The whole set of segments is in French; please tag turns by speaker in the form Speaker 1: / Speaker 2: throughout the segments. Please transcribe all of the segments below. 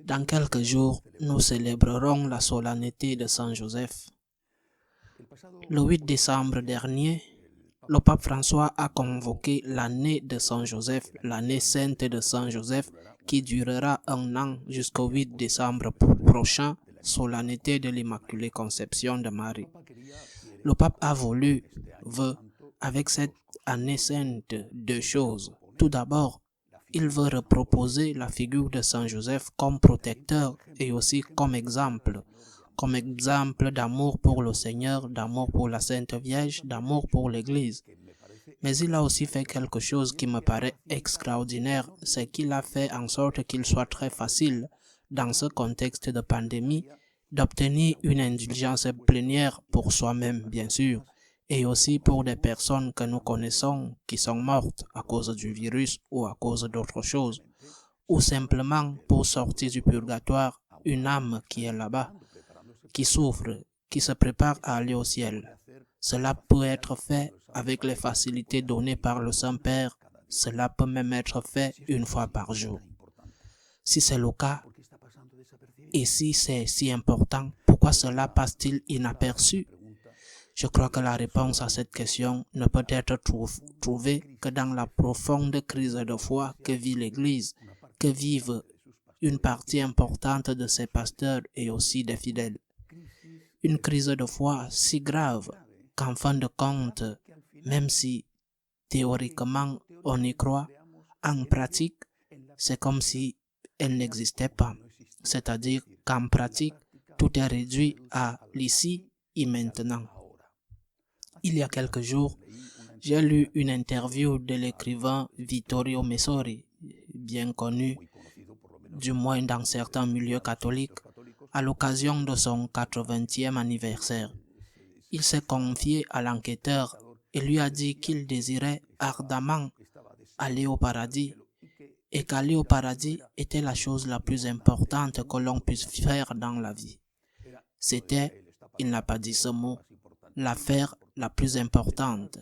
Speaker 1: Dans quelques jours, nous célébrerons la solennité de Saint Joseph. Le 8 décembre dernier, le pape François a convoqué l'année de Saint Joseph, l'année sainte de Saint Joseph, qui durera un an jusqu'au 8 décembre prochain, solennité de l'Immaculée Conception de Marie. Le pape veut, avec cette année sainte, deux choses. Tout d'abord, il veut reproposer la figure de Saint Joseph comme protecteur et aussi comme exemple d'amour pour le Seigneur, d'amour pour la Sainte Vierge, d'amour pour l'Église. Mais il a aussi fait quelque chose qui me paraît extraordinaire, c'est qu'il a fait en sorte qu'il soit très facile, dans ce contexte de pandémie, d'obtenir une indulgence plénière pour soi-même, bien sûr, et aussi pour des personnes que nous connaissons qui sont mortes à cause du virus ou à cause d'autres choses, ou simplement pour sortir du purgatoire une âme qui est là-bas, qui souffre, qui se prépare à aller au ciel. Cela peut être fait avec les facilités données par le Saint-Père. Cela peut même être fait une fois par jour. Si c'est le cas, et si c'est si important, pourquoi cela passe-t-il inaperçu? Je crois que la réponse à cette question ne peut être trouvée que dans la profonde crise de foi que vit l'Église, que vivent une partie importante de ses pasteurs et aussi des fidèles. Une crise de foi si grave qu'en fin de compte, même si théoriquement on y croit, en pratique, c'est comme si elle n'existait pas. C'est-à-dire qu'en pratique, tout est réduit à l'ici et maintenant. Il y a quelques jours, j'ai lu une interview de l'écrivain Vittorio Messori, bien connu, du moins dans certains milieux catholiques, à l'occasion de son 80e anniversaire. Il s'est confié à l'enquêteur et lui a dit qu'il désirait ardemment aller au paradis et qu'aller au paradis était la chose la plus importante que l'on puisse faire dans la vie. C'était, il n'a pas dit ce mot, l'affaire la plus importante.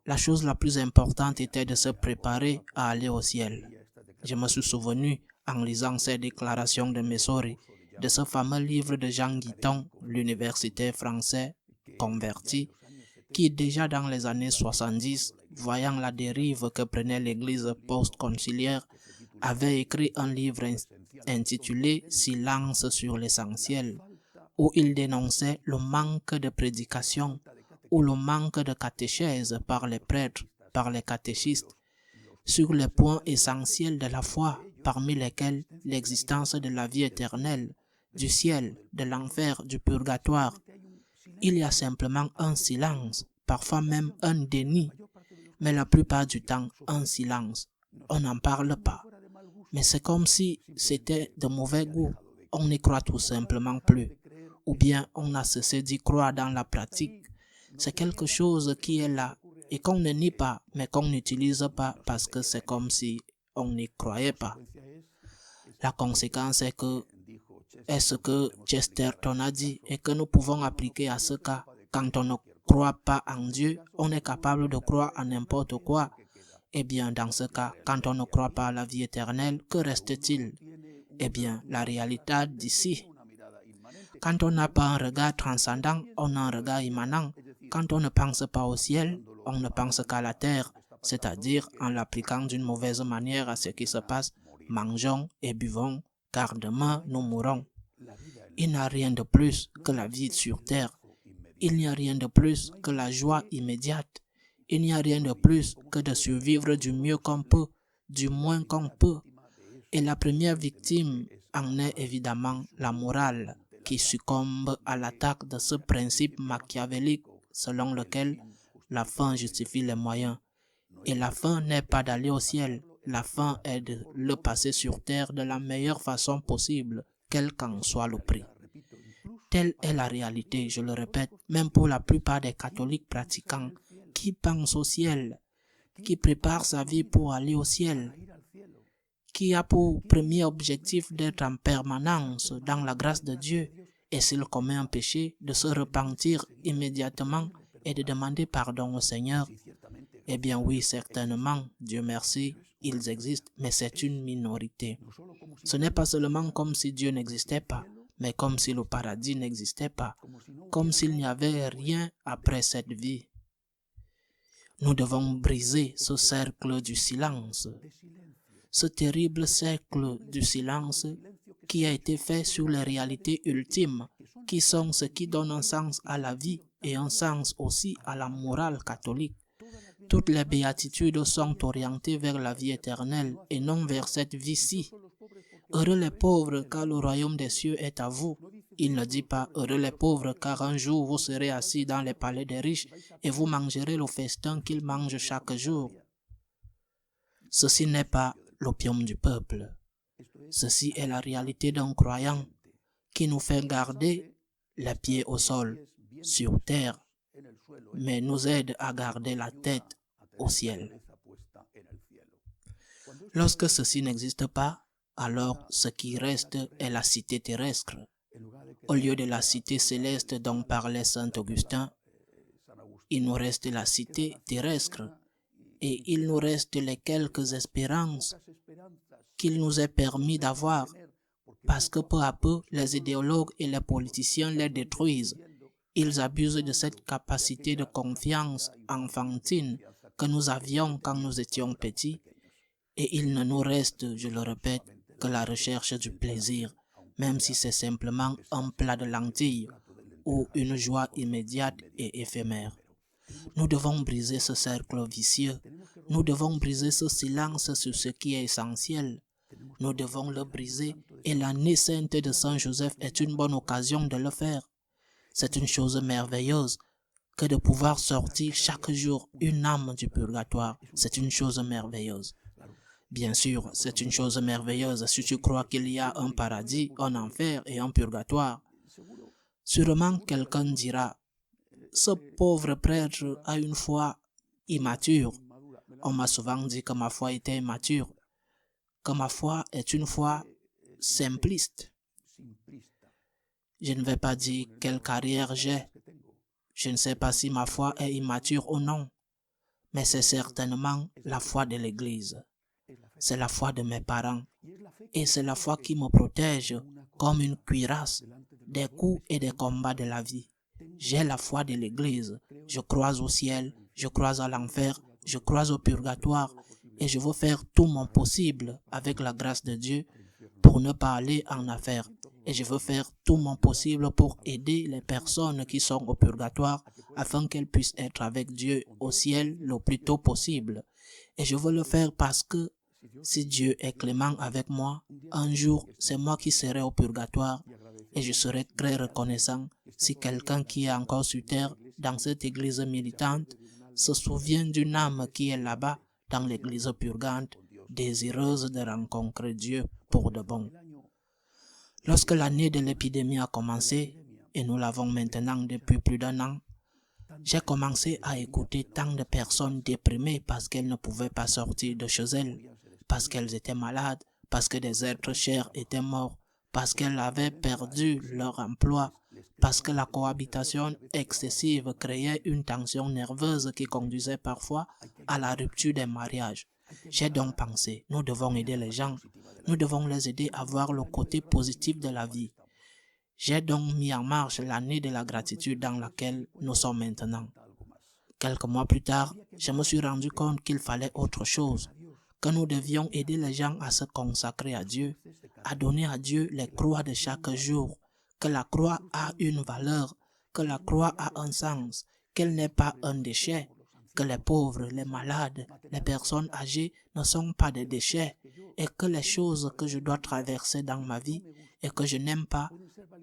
Speaker 1: La chose la plus importante était de se préparer à aller au ciel. Je me suis souvenu, en lisant ces déclarations de Messori, de ce fameux livre de Jean Guiton, l'universitaire français converti, qui déjà dans les années 70, voyant la dérive que prenait l'Église post-conciliaire, avait écrit un livre intitulé « Silence sur l'essentiel », où il dénonçait le manque de prédication ou le manque de catéchèse par les prêtres, par les catéchistes, sur les points essentiels de la foi, parmi lesquels l'existence de la vie éternelle, du ciel, de l'enfer, du purgatoire. Il y a simplement un silence, parfois même un déni, mais la plupart du temps un silence. On n'en parle pas. Mais c'est comme si c'était de mauvais goût. On n'y croit tout simplement plus. Ou bien on a cessé d'y croire dans la pratique. C'est quelque chose qui est là et qu'on ne nie pas, mais qu'on n'utilise pas parce que c'est comme si on n'y croyait pas. La conséquence est ce que Chesterton a dit et que nous pouvons appliquer à ce cas. Quand on ne croit pas en Dieu, on est capable de croire en n'importe quoi. Eh bien, dans ce cas, quand on ne croit pas à la vie éternelle, que reste-t-il? Eh bien, la réalité d'ici. Quand on n'a pas un regard transcendant, on a un regard immanent. Quand on ne pense pas au ciel, on ne pense qu'à la terre, c'est-à-dire en l'appliquant d'une mauvaise manière à ce qui se passe, mangeons et buvons, car demain nous mourrons. Il n'y a rien de plus que la vie sur terre. Il n'y a rien de plus que la joie immédiate. Il n'y a rien de plus que de survivre du mieux qu'on peut, du moins qu'on peut. Et la première victime en est évidemment la morale, qui succombe à l'attaque de ce principe machiavélique selon lequel la fin justifie les moyens. Et la fin n'est pas d'aller au ciel, la fin est de le passer sur terre de la meilleure façon possible, quel qu'en soit le prix. Telle est la réalité, je le répète, même pour la plupart des catholiques pratiquants qui pensent au ciel, qui préparent sa vie pour aller au ciel, qui a pour premier objectif d'être en permanence dans la grâce de Dieu, et s'il commet un péché, de se repentir immédiatement et de demander pardon au Seigneur. Eh bien oui, certainement, Dieu merci, ils existent, mais c'est une minorité. Ce n'est pas seulement comme si Dieu n'existait pas, mais comme si le paradis n'existait pas, comme s'il n'y avait rien après cette vie. Nous devons briser ce cercle du silence, ce terrible cercle du silence qui a été fait sur les réalités ultimes, qui sont ce qui donne un sens à la vie et un sens aussi à la morale catholique. Toutes les béatitudes sont orientées vers la vie éternelle et non vers cette vie-ci. Heureux les pauvres, car le royaume des cieux est à vous. Il ne dit pas heureux les pauvres, car un jour vous serez assis dans les palais des riches et vous mangerez le festin qu'ils mangent chaque jour. Ceci n'est pas l'opium du peuple. Ceci est la réalité d'un croyant qui nous fait garder les pieds au sol, sur terre, mais nous aide à garder la tête au ciel. Lorsque ceci n'existe pas, alors ce qui reste est la cité terrestre. Au lieu de la cité céleste dont parlait saint Augustin, il nous reste la cité terrestre et il nous reste les quelques espérances qu'il nous est permis d'avoir parce que peu à peu, les idéologues et les politiciens les détruisent. Ils abusent de cette capacité de confiance enfantine que nous avions quand nous étions petits et il ne nous reste, je le répète, que la recherche du plaisir, même si c'est simplement un plat de lentilles ou une joie immédiate et éphémère. Nous devons briser ce cercle vicieux. Nous devons briser ce silence sur ce qui est essentiel. Nous devons le briser et l'année sainte de Saint Joseph est une bonne occasion de le faire. C'est une chose merveilleuse que de pouvoir sortir chaque jour une âme du purgatoire. C'est une chose merveilleuse. Bien sûr, c'est une chose merveilleuse si tu crois qu'il y a un paradis, un enfer et un purgatoire. Sûrement quelqu'un dira, ce pauvre prêtre a une foi immature. On m'a souvent dit que ma foi était immature, que ma foi est une foi simpliste. Je ne vais pas dire quelle carrière j'ai. Je ne sais pas si ma foi est immature ou non, mais c'est certainement la foi de l'Église. C'est la foi de mes parents et c'est la foi qui me protège comme une cuirasse des coups et des combats de la vie. J'ai la foi de l'Église. Je crois au ciel, je crois à l'enfer, je crois au purgatoire et je veux faire tout mon possible avec la grâce de Dieu pour ne pas aller en affaire. Et je veux faire tout mon possible pour aider les personnes qui sont au purgatoire afin qu'elles puissent être avec Dieu au ciel le plus tôt possible. Et je veux le faire parce que si Dieu est clément avec moi, un jour c'est moi qui serai au purgatoire et je serai très reconnaissant si quelqu'un qui est encore sur terre dans cette église militante se souvient d'une âme qui est là-bas dans l'église purgante, désireuse de rencontrer Dieu pour de bon. Lorsque l'année de l'épidémie a commencé, et nous l'avons maintenant depuis plus d'1 an, j'ai commencé à écouter tant de personnes déprimées parce qu'elles ne pouvaient pas sortir de chez elles, parce qu'elles étaient malades, parce que des êtres chers étaient morts, parce qu'elles avaient perdu leur emploi, parce que la cohabitation excessive créait une tension nerveuse qui conduisait parfois à la rupture des mariages. J'ai donc pensé, nous devons aider les gens, nous devons les aider à voir le côté positif de la vie. J'ai donc mis en marche l'année de la gratitude dans laquelle nous sommes maintenant. Quelques mois plus tard, je me suis rendu compte qu'il fallait autre chose, que nous devions aider les gens à se consacrer à Dieu, à donner à Dieu les croix de chaque jour, que la croix a une valeur, que la croix a un sens, qu'elle n'est pas un déchet, que les pauvres, les malades, les personnes âgées ne sont pas des déchets et que les choses que je dois traverser dans ma vie et que je n'aime pas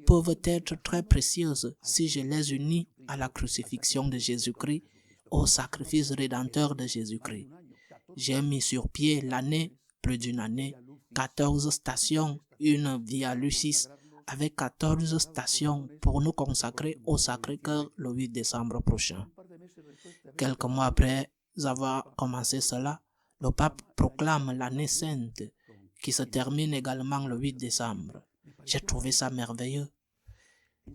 Speaker 1: peuvent être très précieuses si je les unis à la crucifixion de Jésus-Christ, au sacrifice rédempteur de Jésus-Christ. J'ai mis sur pied l'année, plus d'une année, 14 stations, une Via Lucis, avec 14 stations pour nous consacrer au Sacré-Cœur le 8 décembre prochain. Quelques mois après avoir commencé cela, le pape proclame l'année sainte qui se termine également le 8 décembre. J'ai trouvé ça merveilleux.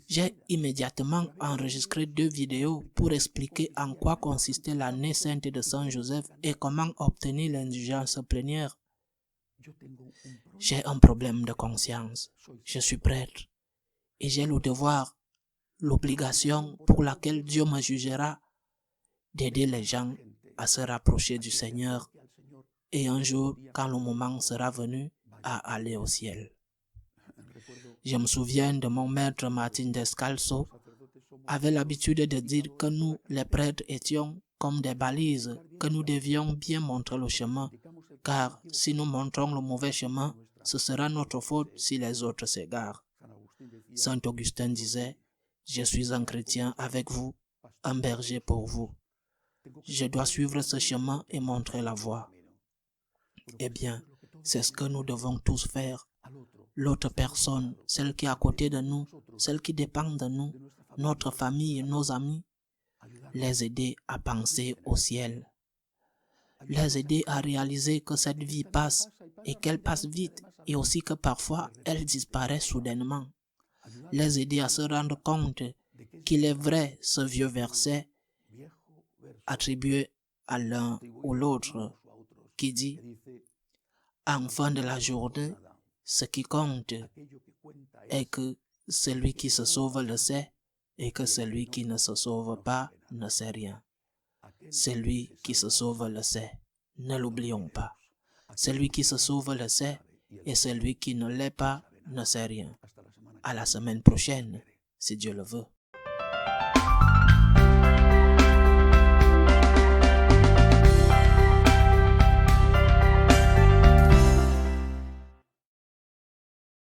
Speaker 1: J'ai immédiatement enregistré 2 vidéos pour expliquer en quoi consistait l'année sainte de Saint Joseph et comment obtenir l'indulgence plénière. J'ai un problème de conscience. Je suis prêtre et j'ai le devoir, l'obligation pour laquelle Dieu me jugera d'aider les gens à se rapprocher du Seigneur et un jour, quand le moment sera venu, à aller au ciel. Je me souviens de mon maître Martin Descalzo, avait l'habitude de dire que nous, les prêtres, étions comme des balises, que nous devions bien montrer le chemin, car si nous montrons le mauvais chemin, ce sera notre faute si les autres s'égarent. Saint Augustin disait, « Je suis un chrétien avec vous, un berger pour vous. Je dois suivre ce chemin et montrer la voie. » Eh bien, c'est ce que nous devons tous faire. L'autre personne, celle qui est à côté de nous, celle qui dépend de nous, notre famille, nos amis, les aider à penser au ciel. Les aider à réaliser que cette vie passe et qu'elle passe vite et aussi que parfois elle disparaît soudainement. Les aider à se rendre compte qu'il est vrai ce vieux verset attribué à l'un ou l'autre qui dit « En fin de la journée, ce qui compte est que celui qui se sauve le sait et que celui qui ne se sauve pas ne sait rien. Celui qui se sauve le sait, ne l'oublions pas. Celui qui se sauve le sait et celui qui ne l'est pas ne sait rien. À la semaine prochaine, si Dieu le veut.